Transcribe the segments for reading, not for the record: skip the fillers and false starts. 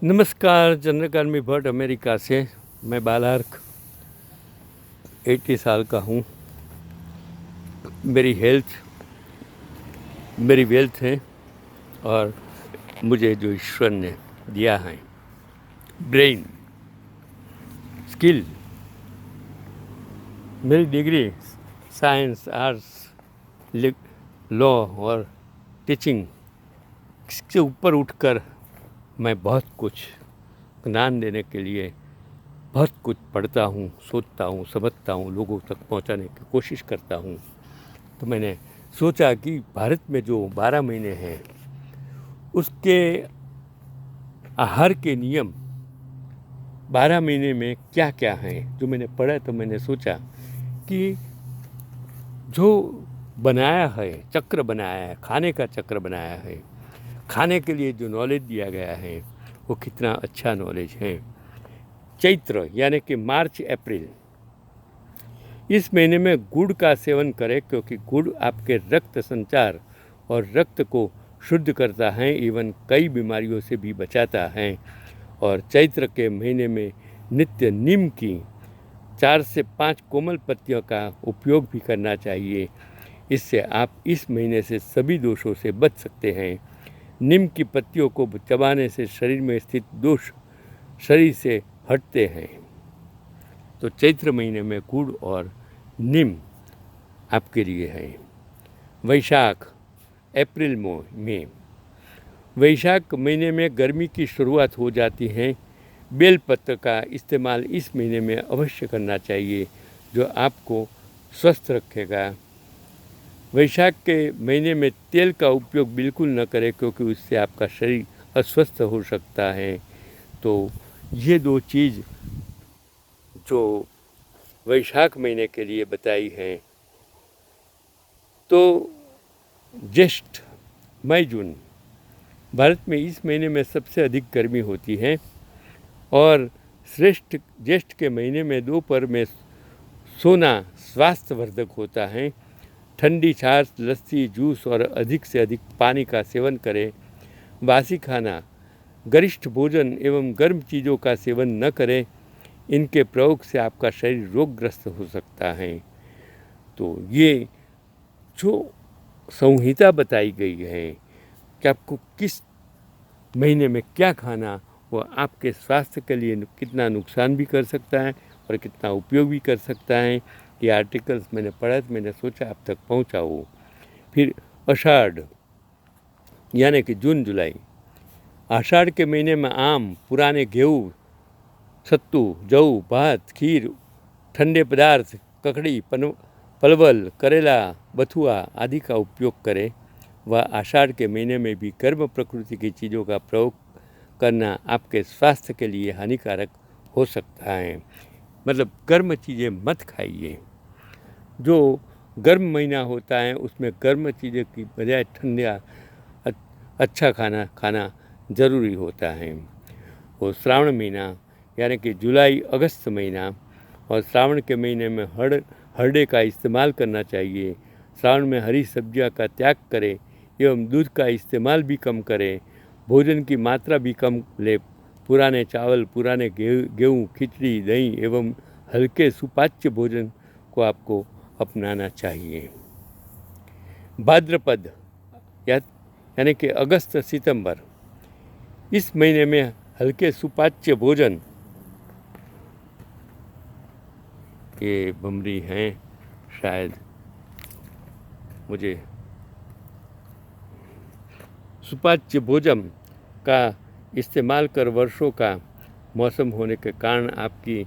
नमस्कार, चंद्रकांत भट्ट अमेरिका से। मैं बालार्क 80 साल का हूँ। मेरी वेल्थ है और मुझे जो ईश्वर ने दिया है, ब्रेन, स्किल, मेरी डिग्री साइंस, आर्ट्स, लॉ और टीचिंग, इससे ऊपर उठकर मैं बहुत कुछ ज्ञान देने के लिए बहुत कुछ पढ़ता हूँ, सोचता हूँ, समझता हूँ, लोगों तक पहुँचाने की कोशिश करता हूँ। तो मैंने सोचा कि भारत में जो 12 महीने हैं उसके आहार के नियम 12 महीने में क्या क्या हैं, जो मैंने पढ़ा। तो मैंने सोचा कि जो बनाया है, चक्र बनाया है, खाने का चक्र बनाया है, खाने के लिए जो नॉलेज दिया गया है वो कितना अच्छा नॉलेज है। चैत्र यानी कि मार्च अप्रैल, इस महीने में गुड़ का सेवन करें, क्योंकि गुड़ आपके रक्त संचार और रक्त को शुद्ध करता है, इवन कई बीमारियों से भी बचाता है। और चैत्र के महीने में नित्य नीम की 4 से 5 कोमल पत्तियों का उपयोग भी करना चाहिए। इससे आप इस महीने से सभी दोषों से बच सकते हैं। नीम की पत्तियों को चबाने से शरीर में स्थित दोष शरीर से हटते हैं। तो चैत्र महीने में गुड़ और नीम आपके लिए है। वैशाख अप्रैल में, वैशाख महीने में गर्मी की शुरुआत हो जाती है। बेलपत्र का इस्तेमाल इस महीने में अवश्य करना चाहिए, जो आपको स्वस्थ रखेगा। वैशाख के महीने में तेल का उपयोग बिल्कुल न करें, क्योंकि उससे आपका शरीर अस्वस्थ हो सकता है। तो ये 2 चीज़ जो वैशाख महीने के लिए बताई हैं। तो ज्येष्ठ मई जून, भारत में इस महीने में सबसे अधिक गर्मी होती है और ज्येष्ठ के महीने में दोपहर में सोना स्वास्थ्यवर्धक होता है। ठंडी छाछ, लस्सी, जूस और अधिक से अधिक पानी का सेवन करें। बासी खाना, गरिष्ठ भोजन एवं गर्म चीज़ों का सेवन न करें। इनके प्रयोग से आपका शरीर रोगग्रस्त हो सकता है। तो ये जो संहिता बताई गई है कि आपको किस महीने में क्या खाना, वो आपके स्वास्थ्य के लिए कितना नुकसान भी कर सकता है और कितना उपयोग भी कर सकता है, ये आर्टिकल्स मैंने पढ़ा तो मैंने सोचा आप तक पहुंचाऊं। फिर आषाढ़ यानी कि जून जुलाई, आषाढ़ के महीने में आम, पुराने गेहूँ, सत्तू, जऊ, भात, खीर, ठंडे पदार्थ, ककड़ी, पलवल, करेला, बथुआ आदि का उपयोग करें। वह आषाढ़ के महीने में भी गर्म प्रकृति की चीज़ों का प्रयोग करना आपके स्वास्थ्य के लिए हानिकारक हो सकता है। मतलब गर्म चीज़ें मत खाइए। जो गर्म महीना होता है उसमें गर्म चीज़ें की बजाय ठंडा अच्छा खाना ज़रूरी होता है। और श्रावण महीना यानी कि जुलाई अगस्त महीना, और श्रावण के महीने में हरडे का इस्तेमाल करना चाहिए। श्रावण में हरी सब्जियां का त्याग करें एवं दूध का इस्तेमाल भी कम करें। भोजन की मात्रा भी कम ले। पुराने चावल, पुराने गेहूँ, खिचड़ी, दही एवं हल्के सुपाच्य भोजन को आपको अपनाना चाहिए। भाद्रपद यानी कि अगस्त सितंबर, इस महीने में हल्के सुपाच्य भोजन, ये बमरी हैं शायद, मुझे सुपाच्य भोजन का इस्तेमाल कर वर्षों का मौसम होने के कारण आपकी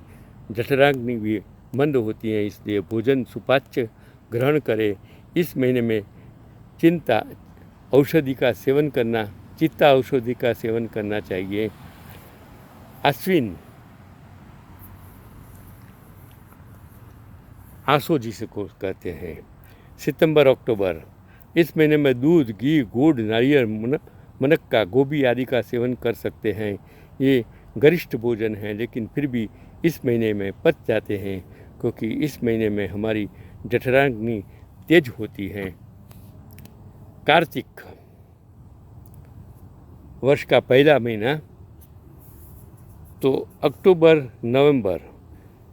जठराग्नि भी मंद होती है, इसलिए भोजन सुपाच्य ग्रहण करें। इस महीने में चित्ता औषधि का सेवन करना चाहिए। अश्विन, आंसू जिसे को कहते हैं, सितंबर अक्टूबर, इस महीने में दूध, घी, गुड़, नारियल, मनक्का, गोभी आदि का सेवन कर सकते हैं। ये गरिष्ठ भोजन है, लेकिन फिर भी इस महीने में पच जाते हैं, क्योंकि इस महीने में हमारी जठराग्नि तेज होती है। कार्तिक, वर्ष का पहला महीना, तो अक्टूबर नवंबर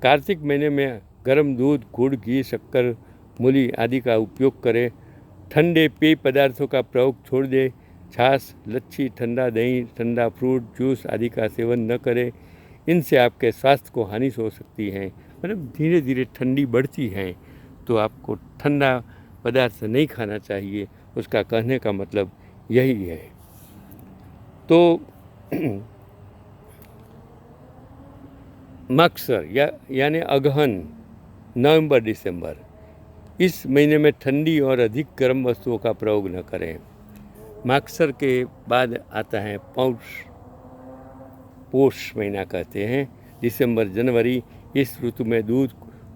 कार्तिक महीने में गर्म दूध, गुड़, घी, शक्कर, मूली आदि का उपयोग करें। ठंडे पेय पदार्थों का प्रयोग छोड़ दें। छाछ, लच्छी, ठंडा दही, ठंडा फ्रूट जूस आदि का सेवन न करें। इनसे आपके स्वास्थ्य को हानि हो सकती है। मतलब धीरे धीरे ठंडी बढ़ती है तो आपको ठंडा पदार्थ नहीं खाना चाहिए, उसका कहने का मतलब यही है। तो मकसर यानी अगहन, नवंबर दिसंबर, इस महीने में ठंडी और अधिक गर्म वस्तुओं का प्रयोग न करें। मागसर के बाद आता है पोष महीना कहते हैं, दिसंबर जनवरी। इस ऋतु में दूध,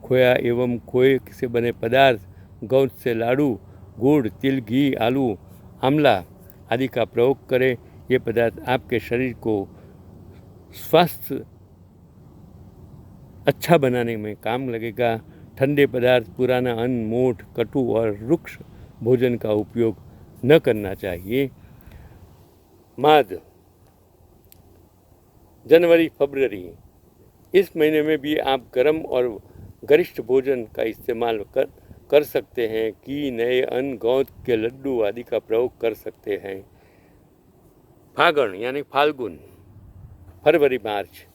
खोया एवं खोए से बने पदार्थ, गोंद से लाड़ू, गुड़, तिल, घी, आलू, आंवला आदि का प्रयोग करें। ये पदार्थ आपके शरीर को स्वास्थ्य अच्छा बनाने में काम लगेगा। ठंडे पदार्थ, पुराना अन्न, मोठ, कटु और रुक्ष भोजन का उपयोग न करना चाहिए। माघ, जनवरी फरवरी, इस महीने में भी आप गर्म और गरिष्ठ भोजन का इस्तेमाल कर सकते हैं। घी, नए अन्न, गोंद के लड्डू आदि का प्रयोग कर सकते हैं। फागण यानी फाल्गुन, फरवरी मार्च,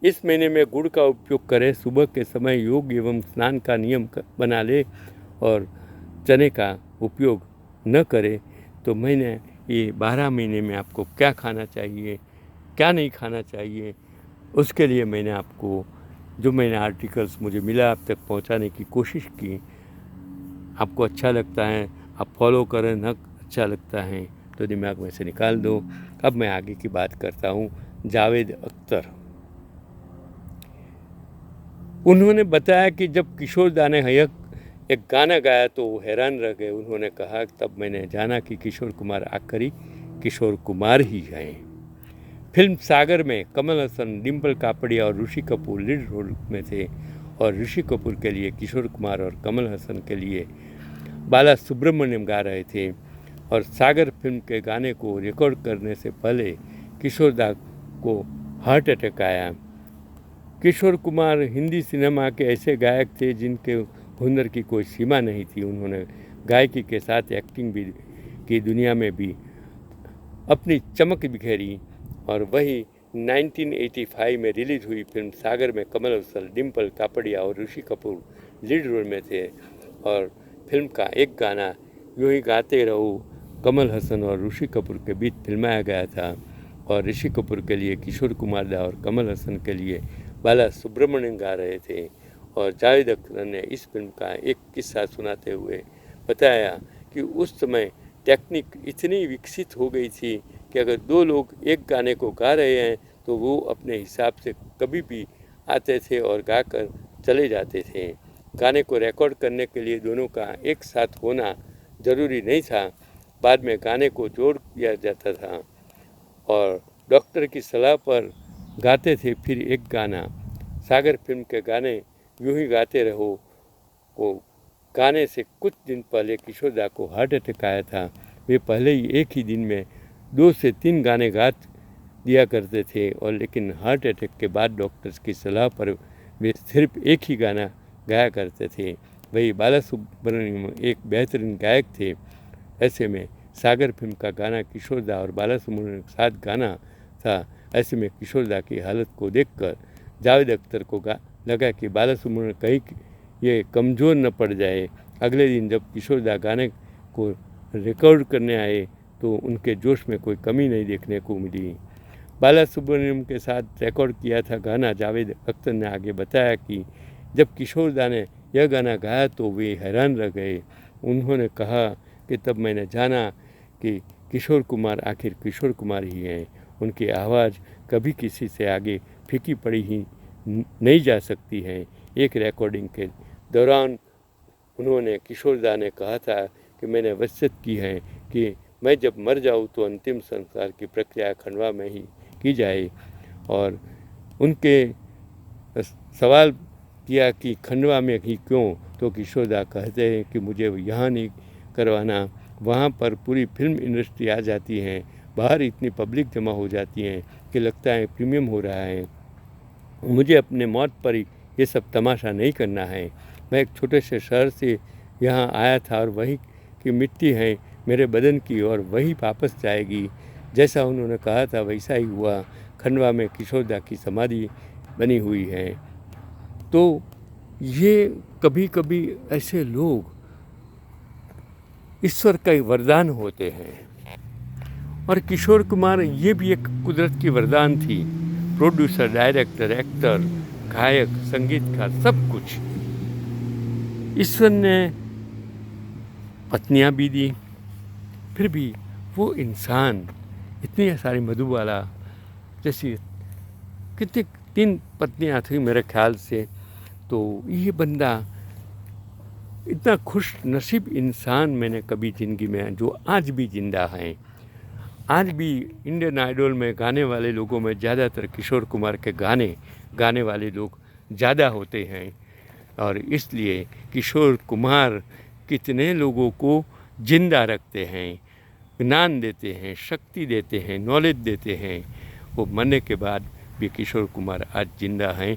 इस महीने में गुड़ का उपयोग करें। सुबह के समय योग एवं स्नान का नियम बना ले और चने का उपयोग न करें। तो मैंने ये 12 महीने में आपको क्या खाना चाहिए, क्या नहीं खाना चाहिए, उसके लिए मैंने आपको जो मैंने आर्टिकल्स मुझे मिला आप तक पहुंचाने की कोशिश की। आपको अच्छा लगता है आप फॉलो करें, न अच्छा लगता है तो दिमाग में से निकाल दो। अब मैं आगे की बात करता हूँ। जावेद अख्तर, उन्होंने बताया कि जब किशोर दा ने एक गाना गाया तो वो हैरान रह गए। उन्होंने कहा तब मैंने जाना कि किशोर कुमार आखिरी किशोर कुमार ही हैं। फिल्म सागर में कमल हसन, डिम्पल कापड़िया और ऋषि कपूर लीड रोल में थे और ऋषि कपूर के लिए किशोर कुमार और कमल हसन के लिए बाला सुब्रमण्यम गा रहे थे। और सागर फिल्म के गाने को रिकॉर्ड करने से पहले किशोर दा को हार्ट अटैक आया। किशोर कुमार हिंदी सिनेमा के ऐसे गायक थे जिनके हुनर की कोई सीमा नहीं थी। उन्होंने गायकी के साथ एक्टिंग भी की दुनिया में भी अपनी चमक बिखेरी। और वही 1985 में रिलीज हुई फिल्म सागर में कमल हसन, डिम्पल कापड़िया और ऋषि कपूर लीड रोल में थे। और फिल्म का एक गाना यूं ही गाते रहो कमल हसन और ऋषि कपूर के बीच फिल्माया गया था। और ऋषि कपूर के लिए किशोर कुमार दा और कमल हसन के लिए बाला सुब्रमण्यम गा रहे थे। और जावेद अख्तर ने इस फिल्म का एक किस्सा सुनाते हुए बताया कि उस समय टेक्निक इतनी विकसित हो गई थी कि अगर दो लोग एक गाने को गा रहे हैं तो वो अपने हिसाब से कभी भी आते थे और गाकर चले जाते थे। गाने को रिकॉर्ड करने के लिए दोनों का एक साथ होना ज़रूरी नहीं था। बाद में गाने को जोड़ दिया जाता था और डॉक्टर की सलाह पर गाते थे फिर एक गाना। सागर फिल्म के गाने यूं ही गाते रहो को गाने से कुछ दिन पहले किशोर दा को हार्ट अटैक आया था। वे पहले ही एक ही दिन में 2 से 3 गाने गा दिया करते थे और लेकिन हार्ट अटैक के बाद डॉक्टर्स की सलाह पर वे सिर्फ एक ही गाना गाया करते थे। वही बाला सुब्रमण्यम एक बेहतरीन गायक थे। ऐसे में सागर फिल्म का गाना किशोर दा और बाला सुब्रमण्यम के साथ गाना था। ऐसे में किशोर दा की हालत को देखकर जावेद अख्तर को लगा कि बाला सुब्रमण्यम कहीं ये कमज़ोर न पड़ जाए। अगले दिन जब किशोर दा गाने को रिकॉर्ड करने आए तो उनके जोश में कोई कमी नहीं देखने को मिली। बाला सुब्रमण्यम के साथ रिकॉर्ड किया था गाना। जावेद अख्तर ने आगे बताया कि जब किशोर दा ने यह गाना गाया तो वे हैरान रह गए। उन्होंने कहा कि तब मैंने जाना कि किशोर कुमार आखिर किशोर कुमार ही हैं। उनकी आवाज़ कभी किसी से आगे फीकी पड़ी ही नहीं जा सकती है। एक रिकॉर्डिंग के दौरान उन्होंने किशोर दा ने कहा था कि मैंने वसीयत की है कि मैं जब मर जाऊँ तो अंतिम संस्कार की प्रक्रिया खंडवा में ही की जाए। और उनके सवाल किया कि खंडवा में ही क्यों, तो किशोर दा कहते हैं कि मुझे यहाँ नहीं करवाना, वहाँ पर पूरी फिल्म इंडस्ट्री आ जाती है, बाहर इतनी पब्लिक जमा हो जाती है कि लगता है प्रीमियम हो रहा है। मुझे अपने मौत पर ये सब तमाशा नहीं करना है। मैं एक छोटे से शहर से यहाँ आया था और वही की मिट्टी है मेरे बदन की और वही वापस जाएगी। जैसा उन्होंने कहा था वैसा ही हुआ। खंडवा में किशोरदा की समाधि बनी हुई है। तो ये कभी कभी ऐसे लोग ईश्वर का वरदान होते हैं। और किशोर कुमार ये भी एक कुदरत की वरदान थी। प्रोड्यूसर, डायरेक्टर, एक्टर, गायक, संगीतकार, सब कुछ ईश्वर ने पत्नियां भी दी। फिर भी वो इंसान इतनी सारी मधुबाला जैसी कितनी 3 पत्नियां थी मेरे ख्याल से। तो ये बंदा इतना खुश नसीब इंसान मैंने कभी ज़िंदगी में, जो आज भी जिंदा हैं। आज भी इंडियन आइडल में गाने वाले लोगों में ज़्यादातर किशोर कुमार के गाने वाले लोग ज़्यादा होते हैं। और इसलिए किशोर कुमार कितने लोगों को जिंदा रखते हैं, ज्ञान देते हैं, शक्ति देते हैं, नॉलेज देते हैं। वो मरने के बाद भी किशोर कुमार आज जिंदा हैं।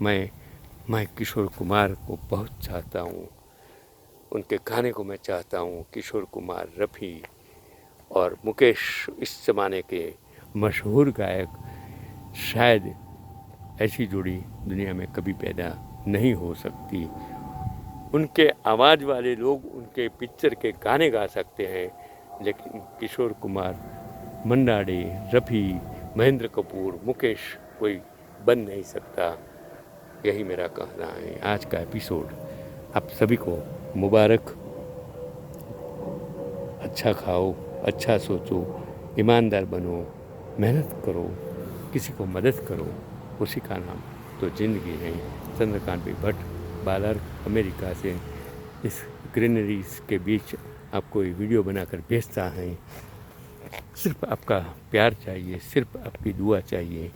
मैं किशोर कुमार को बहुत चाहता हूँ, उनके गाने को मैं चाहता हूँ। किशोर कुमार, रफ़ी और मुकेश इस ज़माने के मशहूर गायक, शायद ऐसी जोड़ी दुनिया में कभी पैदा नहीं हो सकती। उनके आवाज़ वाले लोग उनके पिक्चर के गाने गा सकते हैं, लेकिन किशोर कुमार, मन्ना डे, रफ़ी, महेंद्र कपूर, मुकेश कोई बन नहीं सकता। यही मेरा कहना है। आज का एपिसोड आप सभी को मुबारक। अच्छा खाओ, अच्छा सोचो, ईमानदार बनो, मेहनत करो, किसी को मदद करो, उसी का नाम तो ज़िंदगी है। चंद्रकांत भी भट्ट, बालार्क, अमेरिका से इस ग्रीनरीज के बीच आपको ये वीडियो बनाकर भेजता है। सिर्फ आपका प्यार चाहिए, सिर्फ आपकी दुआ चाहिए।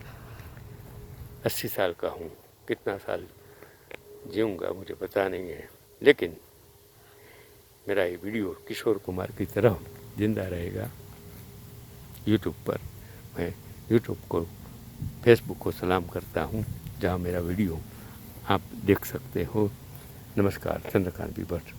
80 साल का हूँ, कितना साल जीऊँगा मुझे पता नहीं है, लेकिन मेरा ये वीडियो किशोर कुमार की तरह जिंदा रहेगा यूट्यूब पर। मैं यूट्यूब को, फेसबुक को सलाम करता हूँ, जहाँ मेरा वीडियो आप देख सकते हो। नमस्कार, चंद्रकांत भी भट्ट।